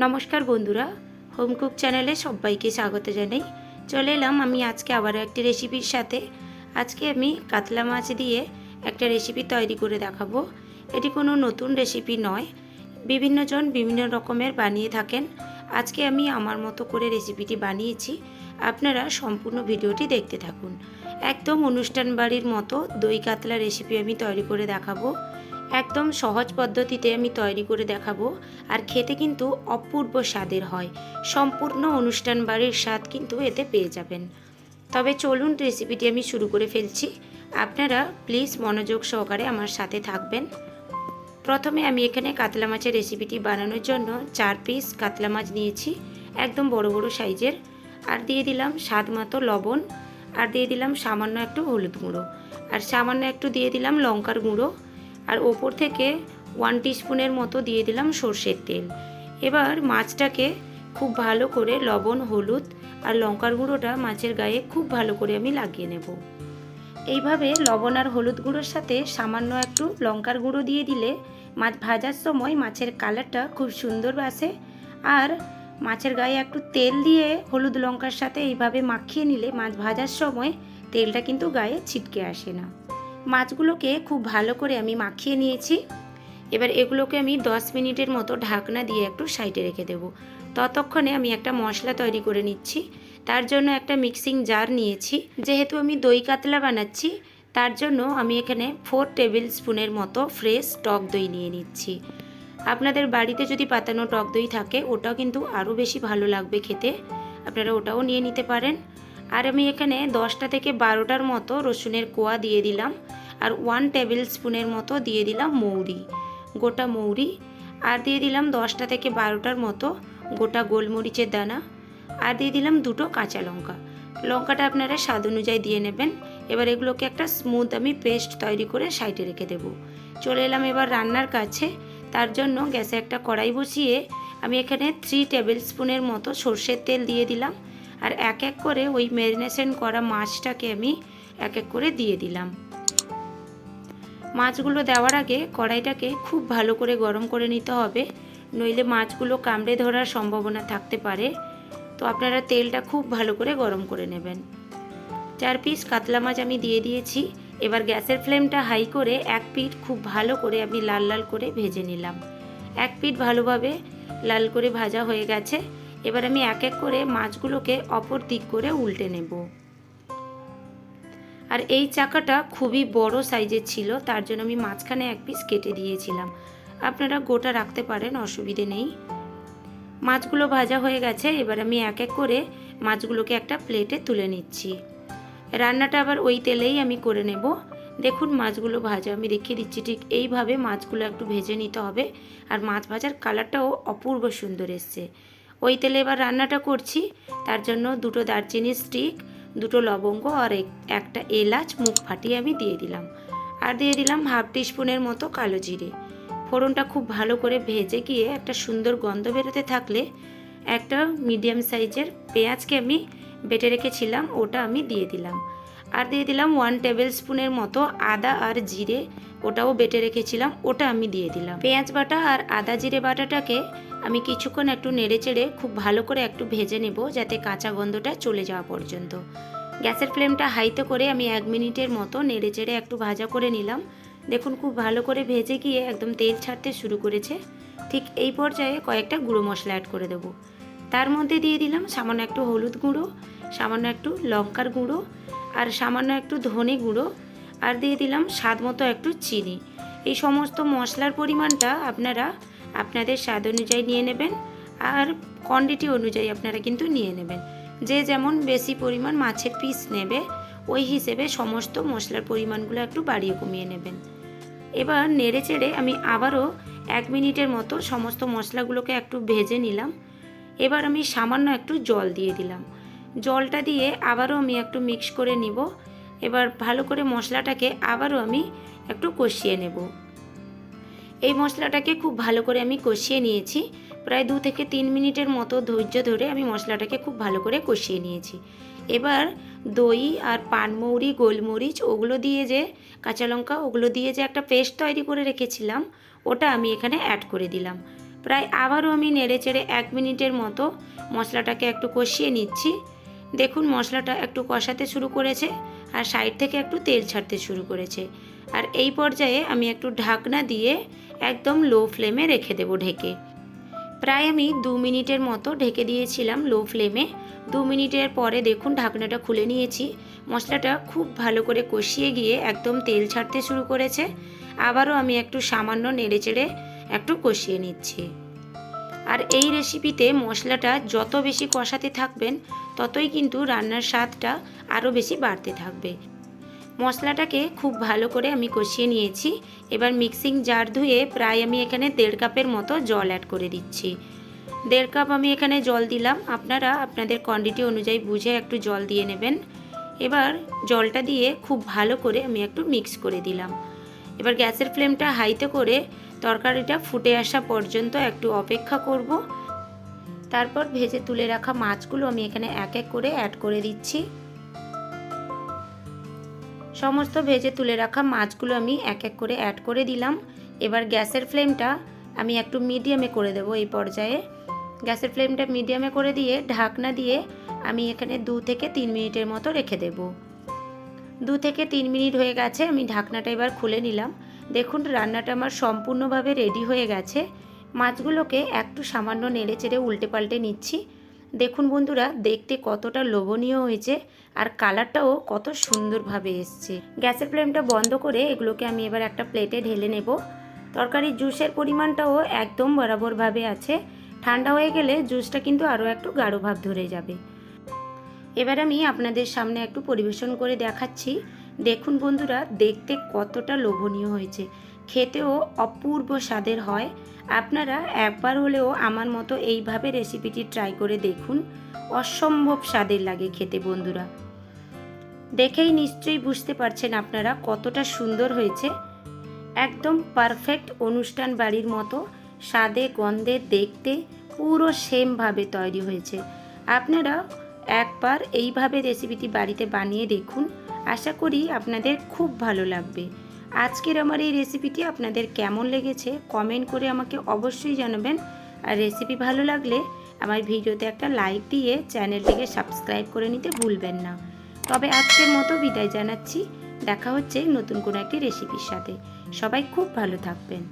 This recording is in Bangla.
নমস্কার বন্ধুরা, হোম কুক চ্যানেলে সবাইকে স্বাগত জানাই। চলে এলাম আমি আজকে আবারও একটি রেসিপির সাথে। আজকে আমি কাতলা মাছ দিয়ে একটা রেসিপি তৈরি করে দেখাবো। এটি কোনো নতুন রেসিপি নয়, বিভিন্নজন বিভিন্ন রকমের বানিয়ে থাকেন। আজকে আমি আমার মতো করে রেসিপিটি বানিয়েছি। আপনারা সম্পূর্ণ ভিডিওটি দেখতে থাকুন। একদম অনুষ্ঠান বাড়ির মতো দই কাতলা রেসিপি আমি তৈরি করে দেখাবো। একদম সহজ পদ্ধতিতে আমি তৈরি করে দেখাবো, আর খেতে কিন্তু অপূর্ব স্বাদের হয়। সম্পূর্ণ অনুষ্ঠান বাড়ির স্বাদ কিন্তু এতে পেয়ে যাবেন। তবে চলুন রেসিপিটি আমি শুরু করে ফেলছি। আপনারা প্লিজ মনোযোগ সহকারে আমার সাথে থাকবেন। প্রথমে আমি এখানে কাতলা মাছের রেসিপিটি বানানোর জন্য 4 পিস কাতলা মাছ নিয়েছি, একদম বড় বড় সাইজের। আর দিয়ে দিলাম স্বাদ মতো লবণ, আর দিয়ে দিলাম সামান্য একটু হলুদ গুঁড়ো, আর সামান্য একটু দিয়ে দিলাম লঙ্কার গুঁড়ো, আর ওপর থেকে 1 টিস্পুনের মতো দিয়ে দিলাম সর্ষের তেল। এবার মাছটাকে খুব ভালো করে লবণ, হলুদ আর লঙ্কার গুঁড়োটা মাছের গায়ে খুব ভালো করে আমি লাগিয়ে নেব। এইভাবে লবণ আর হলুদ গুঁড়োর সাথে সামান্য একটু লঙ্কার গুঁড়ো দিয়ে দিলে মাছ ভাজার সময় মাছের কালারটা খুব সুন্দর আসে। আর মাছের গায়ে একটু তেল দিয়ে হলুদ লঙ্কার সাথে এইভাবে মাখিয়ে নিলে মাছ ভাজার সময় তেলটা কিন্তু গায়ে ছিটকে আসে না। মাছগুলোকে খুব ভালো করে আমি মাখিয়ে নিয়েছি। এবার এগুলোকে আমি 10 মিনিটের মতো ঢাকনা দিয়ে একটু সাইডে রেখে দেব। ততক্ষণে আমি একটা মশলা তৈরি করে নিচ্ছি। তার জন্য একটা মিক্সিং জার নিয়েছি। যেহেতু আমি দই কাতলা বানাচ্ছি, তার জন্য আমি এখানে 4 টেবিল স্পুনের মতো ফ্রেশ টক দই নিয়ে নিচ্ছি। আপনাদের বাড়িতে যদি পাতানো টক দই থাকে ওটাও কিন্তু আরও বেশি ভালো লাগবে খেতে, আপনারা ওটাও নিয়ে নিতে পারেন। আর আমি এখানে 10টা থেকে 12টার মতো রসুনের কোয়া দিয়ে দিলাম, আর 1 টেবিল স্পুনের মতো দিয়ে দিলাম মৌরি, গোটা মৌরি। আর দিয়ে দিলাম 10টা থেকে 12টার মতো গোটা গোলমরিচের দানা, আর দিয়ে দিলাম 2টো কাঁচা লঙ্কা। লঙ্কাটা আপনারা স্বাদ অনুযায়ী দিয়ে নেবেন। এবার এগুলোকে একটা স্মুথ আমি পেস্ট তৈরি করে সাইডে রেখে দেব। চলে এলাম এবার রান্নার কাছে। তার জন্য গ্যাসে একটা কড়াই বসিয়ে আমি এখানে 3 টেবিল স্পুনের মতো সর্ষের তেল দিয়ে দিলাম, আর এক এক করে ওই ম্যারিনেশন করা মাছটাকে আমি এক এক করে দিয়ে দিলাম। মাছগুলো দেওয়ার আগে কড়াইটাকে খুব ভালো করে গরম করে নিতে হবে, নইলে মাছগুলো কামড়ে ধরার সম্ভাবনা থাকতে পারে। তো আপনারা তেলটা খুব ভালো করে গরম করে নেবেন। 4 পিস কাতলা মাছ আমি দিয়ে দিয়েছি। এবার গ্যাসের ফ্লেমটা হাই করে এক পিঠ খুব ভালো করে আমি লাল লাল করে ভেজে নিলাম। এক পিঠ ভালোভাবে লাল করে ভাজা হয়ে গেছে। এবার আমি এক এক করে মাছগুলোকে অপর দিক করে উল্টে নেব। আর এই চাকাটা খুবই বড় সাইজের ছিল, তার জন্য আমি মাঝখানে এক পিস কেটে দিয়েছিলাম। আপনারা গোটা রাখতে পারেন, অসুবিধে নেই। মাছগুলো ভাজা হয়ে গেছে। এবার আমি এক এক করে মাছগুলোকে একটা প্লেটে তুলে নিচ্ছি। রান্নাটা আবার ওই তেলেই আমি করে নেব। দেখুন মাছগুলো ভাজা আমি দেখিয়ে দিচ্ছি, ঠিক এইভাবে মাছগুলো একটু ভেজে নিতে হবে। আর মাছ ভাজার কালারটাও অপূর্ব সুন্দর এসছে। ওই তেলে এবার রান্নাটা করছি। তার জন্য 2টো দারচিনি স্টিক, 2টো লবঙ্গ আর একটা এলাচ মুখ ফাটিয়ে আমি দিয়ে দিলাম। আর দিয়ে দিলাম 1/2 টিস্পুনের মতো কালো জিরে। ফোড়নটা খুব ভালো করে ভেজে গিয়ে একটা সুন্দর গন্ধ বেরোতে থাকলে একটা মিডিয়াম সাইজের পেঁয়াজকে আমি বেটে রেখেছিলাম ওটা আমি দিয়ে দিলাম। আর দিয়ে দিলাম 1 টেবিল স্পুনের মতো আদা আর জিরে, ওটাও বেটে রেখেছিলাম, ওটা আমি দিয়ে দিলাম। পেঁয়াজ বাটা আর আদা জিরে বাটাটাকে আমি কিছুক্ষণ একটু নেড়ে চেড়ে খুব ভালো করে একটু ভেজে নেব, যাতে কাঁচা গন্ধটা চলে যাওয়া পর্যন্ত। গ্যাসের ফ্লেমটা হাইতে করে আমি 1 মিনিটের মতো নেড়ে চেড়ে একটু ভাজা করে নিলাম। দেখুন খুব ভালো করে ভেজে গিয়ে একদম তেল ছাড়তে শুরু করেছে। ঠিক এই পর্যায়ে কয়েকটা গুঁড়ো মশলা অ্যাড করে দেবো। তার মধ্যে দিয়ে দিলাম সামান্য একটু হলুদ গুঁড়ো, সামান্য একটু লঙ্কার গুঁড়ো, আর সামান্য একটু ধনে গুঁড়ো, আর দিয়ে দিলাম স্বাদ মতো একটু চিনি। এই সমস্ত মশলার পরিমাণটা আপনারা আপনাদের স্বাদ অনুযায়ী নিয়ে নেবেন, আর কোয়ান্টিটি অনুযায়ী আপনারা কিন্তু নিয়ে নেবেন। যে যেমন বেশি পরিমাণ মাছের পিস নেবে ওই হিসেবে সমস্ত মশলার পরিমাণগুলো একটু বাড়িয়ে কমিয়ে নেবেন। এবার নেড়ে চেড়ে আমি আবারও 1 মিনিটের মতো সমস্ত মশলাগুলোকে একটু ভেজে নিলাম। এবার আমি সামান্য একটু জল দিয়ে দিলাম। জলটা দিয়ে আবারও আমি একটু মিক্স করে নিব। এবার ভালো করে মশলাটাকে আবারও আমি একটু কষিয়ে নেব। এই মশলাটাকে খুব ভালো করে আমি কষিয়ে নিয়েছি। প্রায় 2 থেকে 3 মিনিটের মতো ধৈর্য ধরে আমি মশলাটাকে খুব ভালো করে কষিয়ে নিয়েছি। এবার দই আর পানমৌরি, গোলমরিচ ওগুলো দিয়ে যে কাঁচা লঙ্কা ওগুলো দিয়ে যে একটা পেস্ট তৈরি করে রেখেছিলাম ওটা আমি এখানে অ্যাড করে দিলাম। প্রায় আবারও আমি নেড়েচেড়ে 1 মিনিটের মতো মশলাটাকে একটু কষিয়ে নিচ্ছি। দেখুন মশলাটা একটু কষাতে শুরু করেছে আর সাইড থেকে একটু তেল ছাড়তে শুরু করেছে। আর এই পর্যায়ে আমি একটু ঢাকনা দিয়ে একদম লো ফ্লেমে রেখে দেব ঢেকে। প্রায় আমি 2 মিনিটের মতো ঢেকে দিয়েছিলাম লো ফ্লেমে। 2 মিনিটের পরে দেখুন ঢাকনাটা খুলে নিয়েছি। মশলাটা খুব ভালো করে কষিয়ে গিয়ে একদম তেল ছাড়তে শুরু করেছে। আবারও আমি একটু সামান্য নেড়েচেড়ে একটু কষিয়ে নিচ্ছি। আর এই রেসিপিতে মশলাটা যত বেশি কষাতে থাকবেন ততই কিন্তু রান্নার স্বাদটা আরও বেশি বাড়তে থাকবে। মশলাটাকে খুব ভালো করে আমি কষিয়ে নিয়েছি। এবার মিক্সিং জার ধুয়ে প্রায় আমি এখানে 1.5 কাপের মতো জল অ্যাড করে দিচ্ছি। 1.5 কাপ আমি এখানে জল দিলাম। আপনারা আপনাদের কোয়ান্টিটি অনুযায়ী বুঝে একটু জল দিয়ে নেবেন। এবার জলটা দিয়ে খুব ভালো করে আমি একটু মিক্স করে দিলাম। এবার গ্যাসের ফ্লেমটা হাইতে করে তরকারিটা ফুটে আসা পর্যন্ত একটু অপেক্ষা করব। তারপর ভেজে তুলে রাখা মাছগুলো আমি এখানে এক এক করে অ্যাড করে দিচ্ছি। সমস্ত ভেজে তুলে রাখা মাছগুলো আমি এক এক করে অ্যাড করে দিলাম। এবার গ্যাসের ফ্লেমটা আমি একটু মিডিয়ামে করে দেব। এই পর্যায়ে গ্যাসের ফ্লেমটা মিডিয়ামে করে দিয়ে ঢাকনা দিয়ে আমি এখানে 2 থেকে 3 মিনিটের মতো রেখে দেব। 2 থেকে 3 মিনিট হয়ে গেছে, আমি ঢাকনাটা এবার খুলে নিলাম। দেখুন রান্নাটা আমার সম্পূর্ণভাবে রেডি হয়ে গেছে। মাছগুলোকে একটু সামান্য নেড়েচেড়ে উল্টে পাল্টে নিচ্ছি। দেখুন বন্ধুরা দেখতে কতটা লোভনীয় হয়েছে আর কালারটাও কত সুন্দরভাবে এসছে। গ্যাসের ফ্লেমটা বন্ধ করে এগুলোকে আমি এবার একটা প্লেটে ঢেলে নেব। তরকারির জুসের পরিমাণটাও একদম বরাবরভাবে আছে। ঠান্ডা হয়ে গেলে জুসটা কিন্তু আরও একটু গাঢ় ভাব ধরে যাবে। এবার আমি আপনাদের সামনে একটু পরিবেশন করে দেখাচ্ছি। দেখুন বন্ধুরা দেখতে কতটা লোভনীয় হয়েছে, খেতেও অপূর্ব স্বাদের হয়। আপনারা একবার হলেও আমার মতো এইভাবে রেসিপিটি ট্রাই করে দেখুন, অসম্ভব স্বাদের লাগে খেতে বন্ধুরা। দেখেই নিশ্চয়ই বুঝতে পারছেন আপনারা কতটা সুন্দর হয়েছে। একদম পারফেক্ট অনুষ্ঠান বাড়ির মতো স্বাদে গন্ধে দেখতে পুরো সেমভাবে তৈরি হয়েছে। আপনারা একবার এইভাবে রেসিপিটি বাড়িতে বানিয়ে দেখুন, আশা করি আপনাদের খুব ভালো লাগবে। আজকের আমার এই রেসিপিটি আপনাদের কেমন লেগেছে কমেন্ট করে আমাকে অবশ্যই জানাবেন। আর রেসিপি ভালো লাগলে আমার ভিডিওতে একটা লাইক দিয়ে চ্যানেলটিকে সাবস্ক্রাইব করে নিতে ভুলবেন না। তবে আজকের মতো বিদায় জানাচ্ছি। দেখা হচ্ছে নতুন কোনো একটি রেসিপির সাথে। সবাই খুব ভালো থাকবেন।